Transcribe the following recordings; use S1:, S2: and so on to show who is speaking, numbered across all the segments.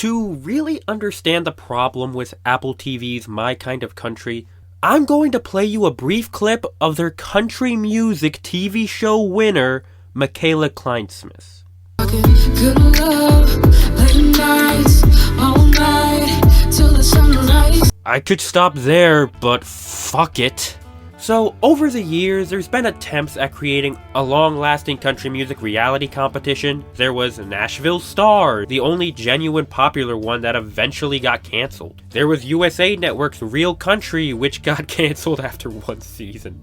S1: To really understand the problem with Apple TV's My Kind of Country, I'm going to play you a brief clip of their country music TV show winner, Michaela Kleinsmith. Good love, late nights, all night, till the sunrise. I could stop there, but fuck it. So, over the years, there's been attempts at creating a long-lasting country music reality competition. There was Nashville Star, the only genuine popular one that eventually got cancelled. There was USA Network's Real Country, which got cancelled after one season.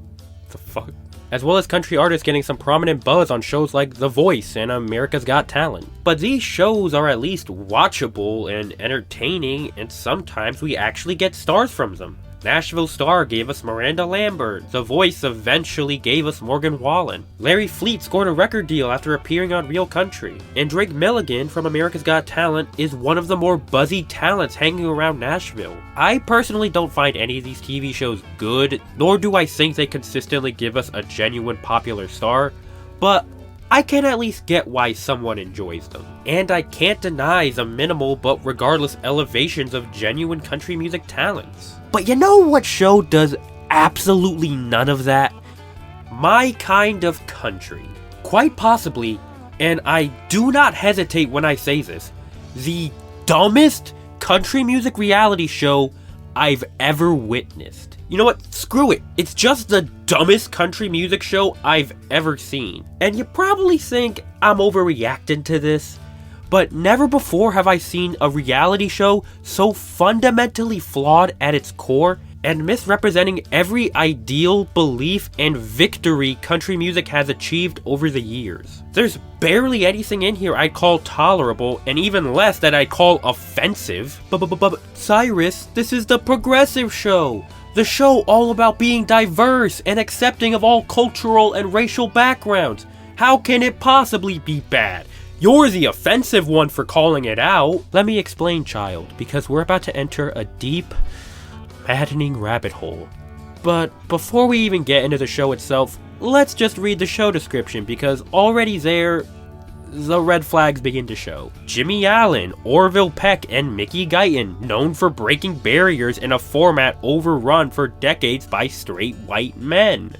S1: The fuck? As well as country artists getting some prominent buzz on shows like The Voice and America's Got Talent. But these shows are at least watchable and entertaining, and sometimes we actually get stars from them. Nashville Star gave us Miranda Lambert. The Voice eventually gave us Morgan Wallen. Larry Fleet scored a record deal after appearing on Real Country. And Drake Milligan from America's Got Talent is one of the more buzzy talents hanging around Nashville. I personally don't find any of these TV shows good, nor do I think they consistently give us a genuine popular star, but I can at least get why someone enjoys them. And I can't deny the minimal but regardless elevations of genuine country music talents. But you know what show does absolutely none of that? My Kind of Country. Quite possibly, and I do not hesitate when I say this, the dumbest country music reality show I've ever witnessed. You know what? Screw it. It's just the dumbest country music show I've ever seen. And you probably think I'm overreacting to this, but never before have I seen a reality show so fundamentally flawed at its core and misrepresenting every ideal, belief, and victory country music has achieved over the years. There's barely anything in here I'd call tolerable, and even less that I'd call offensive. But Cyrus, this is the progressive show. The show all about being diverse and accepting of all cultural and racial backgrounds. How can it possibly be bad? You're the offensive one for calling it out. Let me explain, child, because we're about to enter a deep, maddening rabbit hole. But before we even get into the show itself, let's just read the show description, because already there, the red flags begin to show. Jimmy Allen, Orville Peck, and Mickey Guyton, known for breaking barriers in a format overrun for decades by straight white men.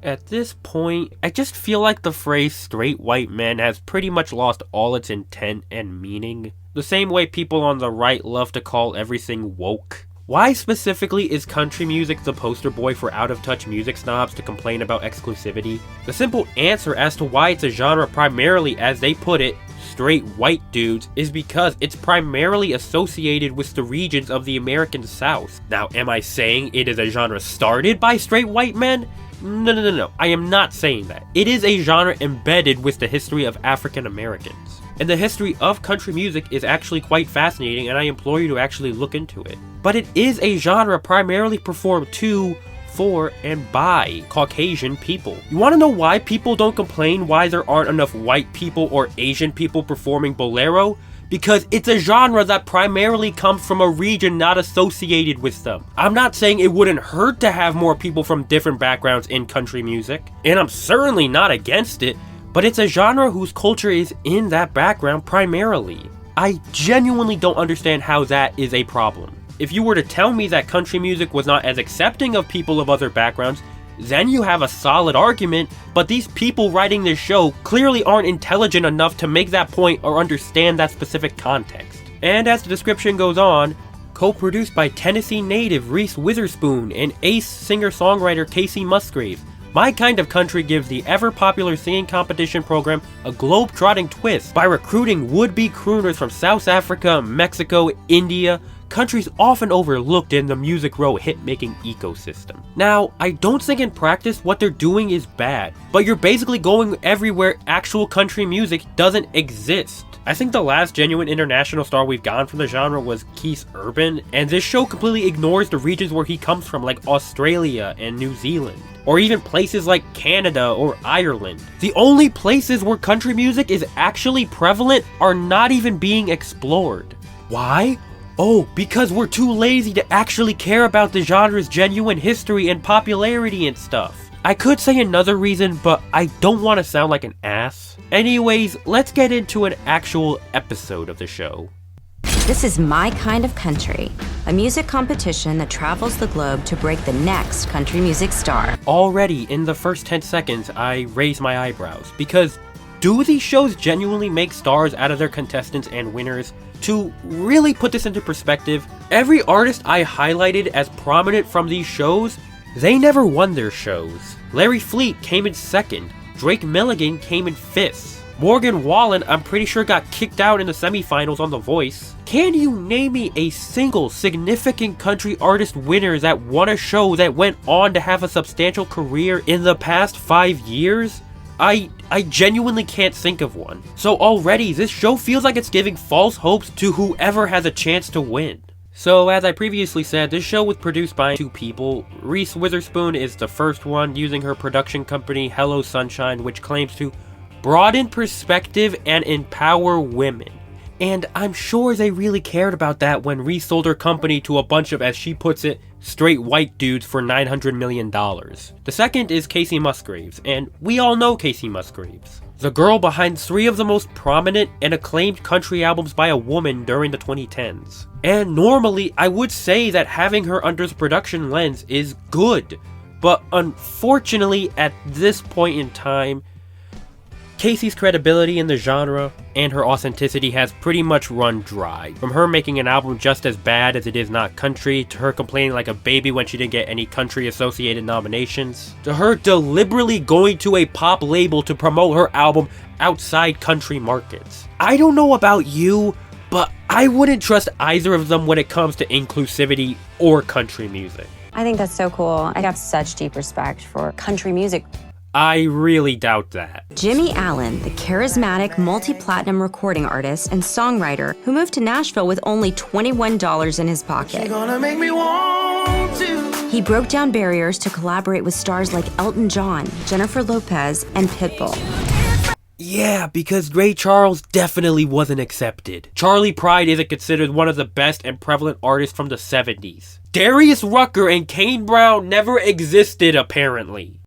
S1: At this point, I just feel like the phrase straight white men has pretty much lost all its intent and meaning. The same way people on the right love to call everything woke. Why specifically is country music the poster boy for out-of-touch music snobs to complain about exclusivity? The simple answer as to why it's a genre primarily, as they put it, straight white dudes, is because it's primarily associated with the regions of the American South. Now, am I saying it is a genre started by straight white men? No. I am not saying that. It is a genre embedded with the history of African Americans. And the history of country music is actually quite fascinating, and I implore you to actually look into it. But it is a genre primarily performed to, for, and by Caucasian people. You want to know why people don't complain why there aren't enough white people or Asian people performing bolero? Because it's a genre that primarily comes from a region not associated with them. I'm not saying it wouldn't hurt to have more people from different backgrounds in country music, and I'm certainly not against it, but it's a genre whose culture is in that background primarily. I genuinely don't understand how that is a problem. If you were to tell me that country music was not as accepting of people of other backgrounds, then you have a solid argument, but these people writing this show clearly aren't intelligent enough to make that point or understand that specific context. And as the description goes on, co-produced by Tennessee native Reese Witherspoon and ace singer-songwriter Casey Musgrave, My Kind of Country gives the ever-popular singing competition program a globe-trotting twist by recruiting would-be crooners from South Africa, Mexico, India, countries often overlooked in the Music Row hit-making ecosystem. Now, I don't think in practice what they're doing is bad, but you're basically going everywhere actual country music doesn't exist. I think the last genuine international star we've gotten from the genre was Keith Urban, and this show completely ignores the regions where he comes from, like Australia and New Zealand, or even places like Canada or Ireland. The only places where country music is actually prevalent are not even being explored. Why? Oh, because we're too lazy to actually care about the genre's genuine history and popularity and stuff. I could say another reason, but I don't want to sound like an ass. Anyways, let's get into an actual episode of the show.
S2: This is My Kind of Country, a music competition that travels the globe to break the next country music star.
S1: Already, in the first 10 seconds, I raise my eyebrows, because do these shows genuinely make stars out of their contestants and winners? To really put this into perspective, every artist I highlighted as prominent from these shows, they never won their shows. Larry Fleet came in second, Drake Milligan came in fifth. Morgan Wallen, I'm pretty sure, got kicked out in the semifinals on The Voice. Can you name me a single significant country artist winner that won a show that went on to have a substantial career in the past 5 years? I genuinely can't think of one. So already, this show feels like it's giving false hopes to whoever has a chance to win. So, as I previously said, this show was produced by 2 people. Reese Witherspoon is the first one, using her production company Hello Sunshine, which claims to broaden perspective and empower women. And I'm sure they really cared about that when Reese sold her company to a bunch of, as she puts it, straight white dudes for $900 million. The second is Kacey Musgraves, and we all know Kacey Musgraves, the girl behind 3 of the most prominent and acclaimed country albums by a woman during the 2010s. And normally, I would say that having her under the production lens is good, but unfortunately, at this point in time, Kacey's credibility in the genre and her authenticity has pretty much run dry. From her making an album just as bad as it is not country, to her complaining like a baby when she didn't get any country associated nominations, to her deliberately going to a pop label to promote her album outside country markets. I don't know about you, but I wouldn't trust either of them when it comes to inclusivity or country music.
S3: I think that's so cool. I have such deep respect for country music.
S1: I really doubt that.
S2: Jimmy Allen, the charismatic multi-platinum recording artist and songwriter who moved to Nashville with only $21 in his pocket. He broke down barriers to collaborate with stars like Elton John, Jennifer Lopez, and Pitbull.
S1: Yeah, because Ray Charles definitely wasn't accepted. Charlie Pride isn't considered one of the best and prevalent artists from the 70s. Darius Rucker and Kane Brown never existed, apparently.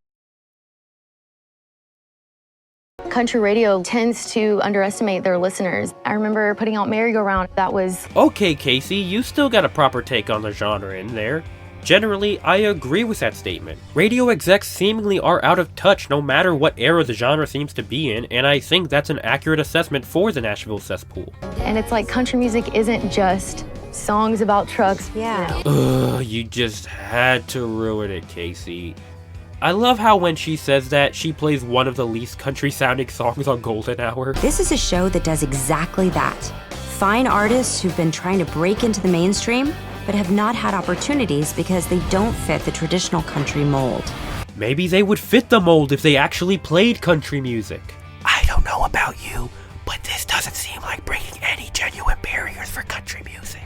S4: Country radio tends to underestimate their listeners. I remember putting out Merry Go Round. That was...
S1: Okay, Kacey, you still got a proper take on the genre in there. Generally, I agree with that statement. Radio execs seemingly are out of touch no matter what era the genre seems to be in, and I think that's an accurate assessment for the Nashville cesspool.
S4: And it's like country music isn't just songs about trucks.
S3: Yeah.
S1: Ugh, you just had to ruin it, Kacey. I love how when she says that, she plays one of the least country-sounding songs on Golden Hour.
S2: This is a show that does exactly that. Find artists who've been trying to break into the mainstream, but have not had opportunities because they don't fit the traditional country mold.
S1: Maybe they would fit the mold if they actually played country music. I don't know about you, but this doesn't seem like breaking any genuine barriers for country music.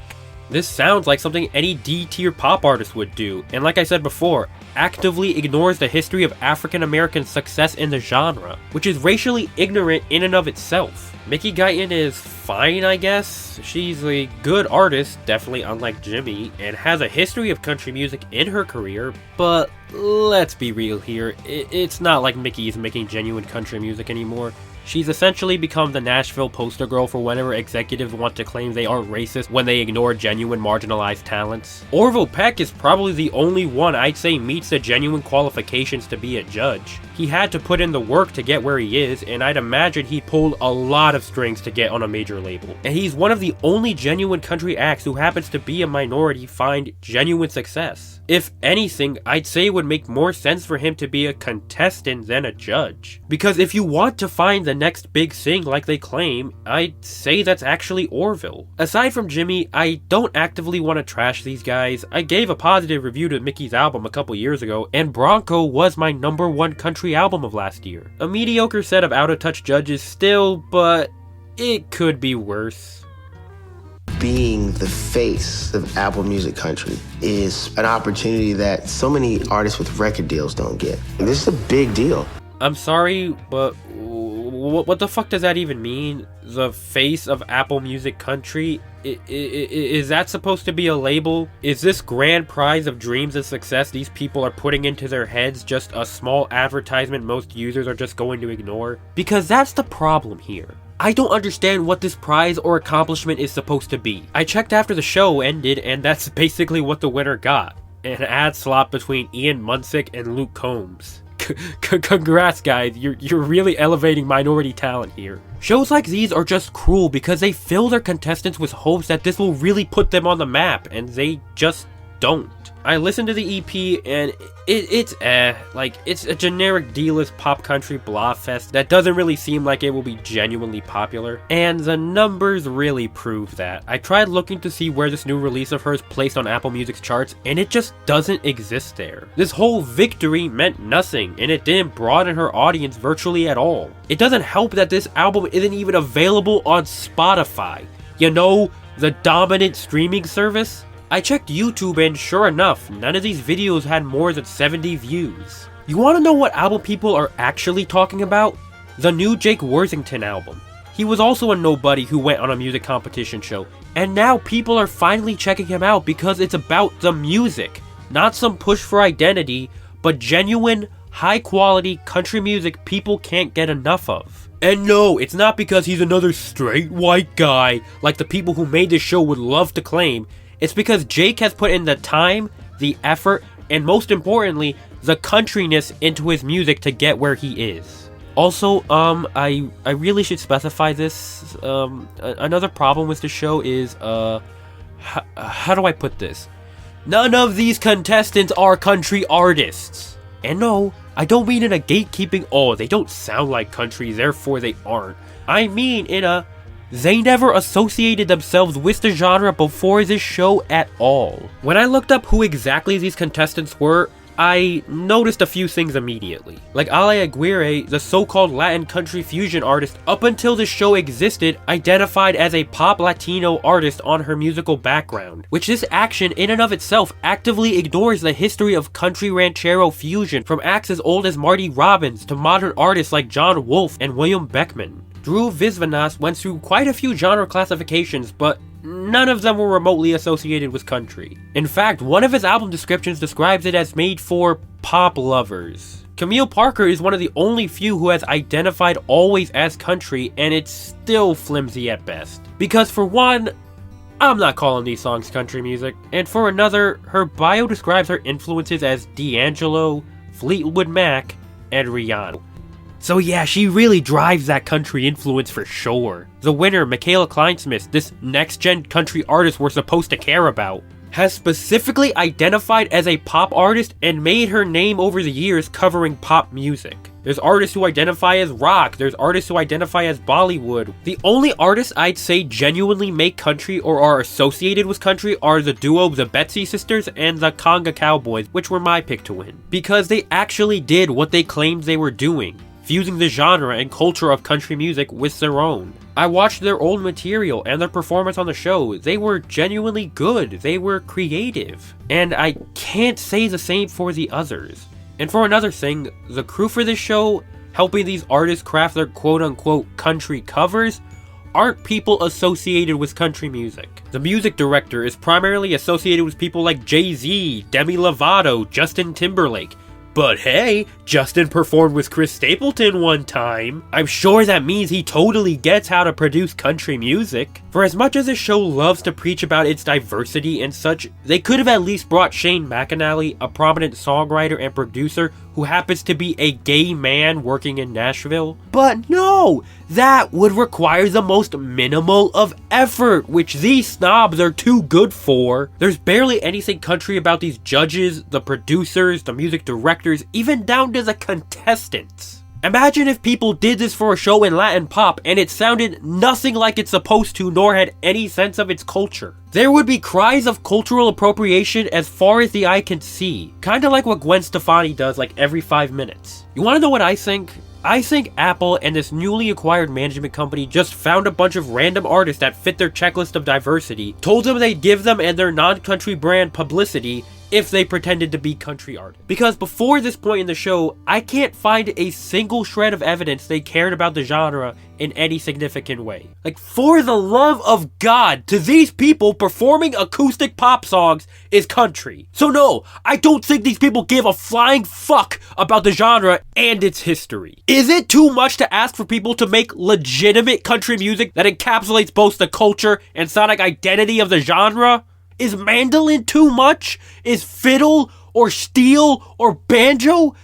S1: This sounds like something any D-tier pop artist would do, and like I said before, actively ignores the history of African American success in the genre, which is racially ignorant in and of itself. Mickey Guyton is fine, I guess. She's a good artist, definitely unlike Jimmy, and has a history of country music in her career, but let's be real here, it's not like Mickey is making genuine country music anymore. She's essentially become the Nashville poster girl for whenever executives want to claim they aren't racist when they ignore genuine marginalized talents. Orville Peck is probably the only one I'd say meets the genuine qualifications to be a judge. He had to put in the work to get where he is, and I'd imagine he pulled a lot of strings to get on a major label. And he's one of the only genuine country acts who happens to be a minority find genuine success. If anything, I'd say it would make more sense for him to be a contestant than a judge. Because if you want to find the next big thing like they claim, I'd say that's actually Orville. Aside from Jimmy, I don't actively want to trash these guys. I gave a positive review to Mickey's album a couple years ago, and Bronco was my #1 country album of last year. A mediocre set of out-of-touch judges still, but it could be worse.
S5: Being the face of Apple Music Country is an opportunity that so many artists with record deals don't get. And this is a big deal.
S1: I'm sorry, but what the fuck does that even mean? The face of Apple Music Country? Is that supposed to be a label? Is this grand prize of dreams and success these people are putting into their heads just a small advertisement most users are just going to ignore? Because that's the problem here. I don't understand what this prize or accomplishment is supposed to be. I checked after the show ended, and that's basically what the winner got. An ad slot between Ian Munsick and Luke Combs. Congrats, guys. You're really elevating minority talent here. Shows like these are just cruel because they fill their contestants with hopes that this will really put them on the map, and they just don't. I listened to the EP and it's a generic D-list pop country blah fest that doesn't really seem like it will be genuinely popular, and the numbers really prove that. I tried looking to see where this new release of hers placed on Apple Music's charts, and it just doesn't exist there. This whole victory meant nothing, and it didn't broaden her audience virtually at all. It doesn't help that this album isn't even available on Spotify. You know, the dominant streaming service? I checked YouTube and sure enough, none of these videos had more than 70 views. You wanna know what album people are actually talking about? The new Jake Worthington album. He was also a nobody who went on a music competition show, and now people are finally checking him out because it's about the music. Not some push for identity, but genuine, high quality country music people can't get enough of. And no, it's not because he's another straight white guy like the people who made this show would love to claim. It's because Jake has put in the time, the effort, and most importantly, the countryness into his music to get where he is. Also, I really should specify this. Another problem with the show is, how do I put this? None of these contestants are country artists. And no, I don't mean in a gatekeeping, oh, they don't sound like country, therefore they aren't. I mean in a, they never associated themselves with the genre before this show at all. When I looked up who exactly these contestants were, I noticed a few things immediately. Like Ale Aguirre, the so-called Latin country fusion artist up until the show existed, identified as a pop Latino artist on her musical background, which this action in and of itself actively ignores the history of country ranchero fusion from acts as old as Marty Robbins to modern artists like John Wolfe and William Beckman. Drew Visvanas went through quite a few genre classifications, but none of them were remotely associated with country. In fact, one of his album descriptions describes it as made for pop lovers. Camille Parker is one of the only few who has identified always as country, and it's still flimsy at best. Because for one, I'm not calling these songs country music, and for another, her bio describes her influences as D'Angelo, Fleetwood Mac, and Rihanna. So yeah, she really drives that country influence for sure. The winner, Michaela Kleinsmith, this next-gen country artist we're supposed to care about, has specifically identified as a pop artist and made her name over the years covering pop music. There's artists who identify as rock, there's artists who identify as Bollywood. The only artists I'd say genuinely make country or are associated with country are the duo The Betsy Sisters and the Conga Cowboys, which were my pick to win. Because they actually did what they claimed they were doing, fusing the genre and culture of country music with their own. I watched their old material and their performance on the show. They were genuinely good. They were creative. And I can't say the same for the others. And for another thing, the crew for this show, helping these artists craft their quote-unquote country covers, aren't people associated with country music. The music director is primarily associated with people like Jay-Z, Demi Lovato, Justin Timberlake. But hey, Justin performed with Chris Stapleton one time. I'm sure that means he totally gets how to produce country music. For as much as the show loves to preach about its diversity and such, they could have at least brought Shane McAnally, a prominent songwriter and producer who happens to be a gay man working in Nashville. But no! That would require the most minimal of effort, which these snobs are too good for. There's barely anything country about these judges, the producers, the music directors, even down to the contestants. Imagine if people did this for a show in Latin pop and it sounded nothing like it's supposed to, nor had any sense of its culture. There would be cries of cultural appropriation as far as the eye can see. Kinda like what Gwen Stefani does like every 5 minutes. You wanna know what I think? I think Apple and this newly acquired management company just found a bunch of random artists that fit their checklist of diversity, told them they'd give them and their non-country brand publicity if they pretended to be country artists. Because before this point in the show, I can't find a single shred of evidence they cared about the genre in any significant way. Like, for the love of God, to these people, performing acoustic pop songs is country. So no, I don't think these people give a flying fuck about the genre and its history. Is it too much to ask for people to make legitimate country music that encapsulates both the culture and sonic identity of the genre? Is mandolin too much? Is fiddle or steel or banjo?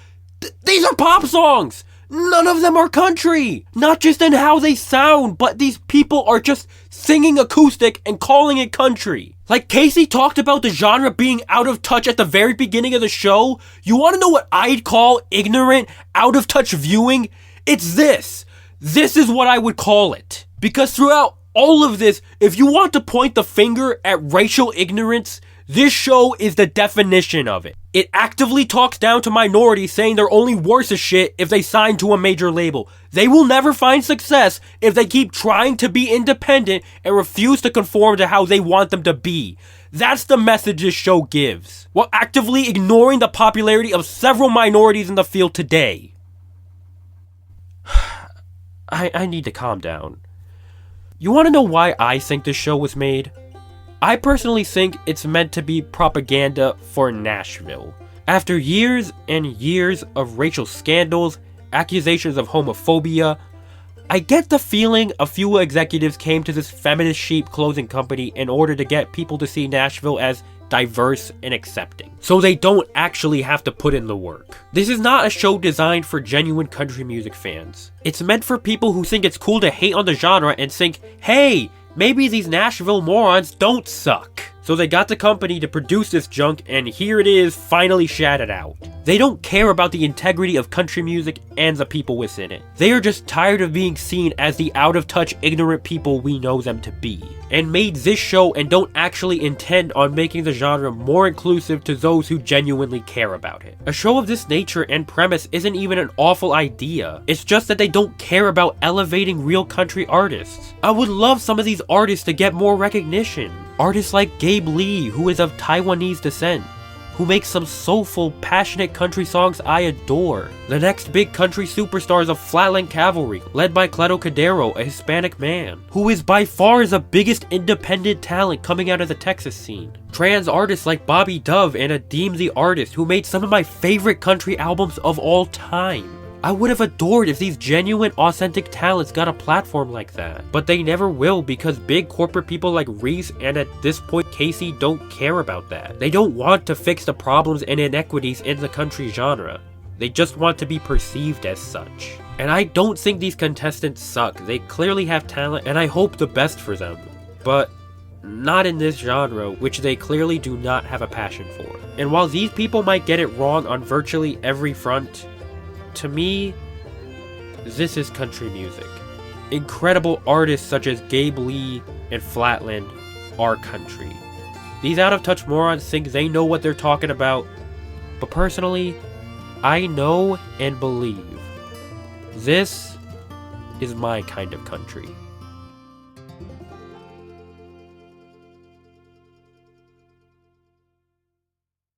S1: These are pop songs! None of them are country! Not just in how they sound, but these people are just singing acoustic and calling it country. Like Casey talked about the genre being out of touch at the very beginning of the show. You want to know what I'd call ignorant, out of touch viewing? It's this. This is what I would call it. Because throughout all of this, if you want to point the finger at racial ignorance, this show is the definition of it. It actively talks down to minorities, saying they're only worse as shit if they sign to a major label. They will never find success if they keep trying to be independent and refuse to conform to how they want them to be. That's the message this show gives, while actively ignoring the popularity of several minorities in the field today. I need to calm down. You want to know why I think this show was made? I personally think it's meant to be propaganda for Nashville. After years and years of racial scandals, accusations of homophobia, I get the feeling a few executives came to this feminist sheep clothing company in order to get people to see Nashville as diverse and accepting, so they don't actually have to put in the work. This is not a show designed for genuine country music fans. It's meant for people who think it's cool to hate on the genre and think, hey, maybe these Nashville morons don't suck. So they got the company to produce this junk, and here it is, finally shattered out. They don't care about the integrity of country music and the people within it. They are just tired of being seen as the out-of-touch, ignorant people we know them to be, and made this show and don't actually intend on making the genre more inclusive to those who genuinely care about it. A show of this nature and premise isn't even an awful idea. It's just that they don't care about elevating real country artists. I would love some of these artists to get more recognition. Artists like Gabe Lee, who is of Taiwanese descent, who makes some soulful, passionate country songs I adore. The next big country superstars of Flatland Cavalry, led by Cleto Cadero, a Hispanic man, who is by far the biggest independent talent coming out of the Texas scene. Trans artists like Bobby Dove and Adeem the Artist, who made some of my favorite country albums of all time. I would have adored if these genuine, authentic talents got a platform like that. But they never will, because big corporate people like Reese and at this point Casey don't care about that. They don't want to fix the problems and inequities in the country genre. They just want to be perceived as such. And I don't think these contestants suck. They clearly have talent, and I hope the best for them. But not in this genre, which they clearly do not have a passion for. And while these people might get it wrong on virtually every front, to me, this is country music. Incredible artists such as Gabe Lee and Flatland are country. These out-of-touch morons think they know what they're talking about, but personally, I know and believe this is my kind of country.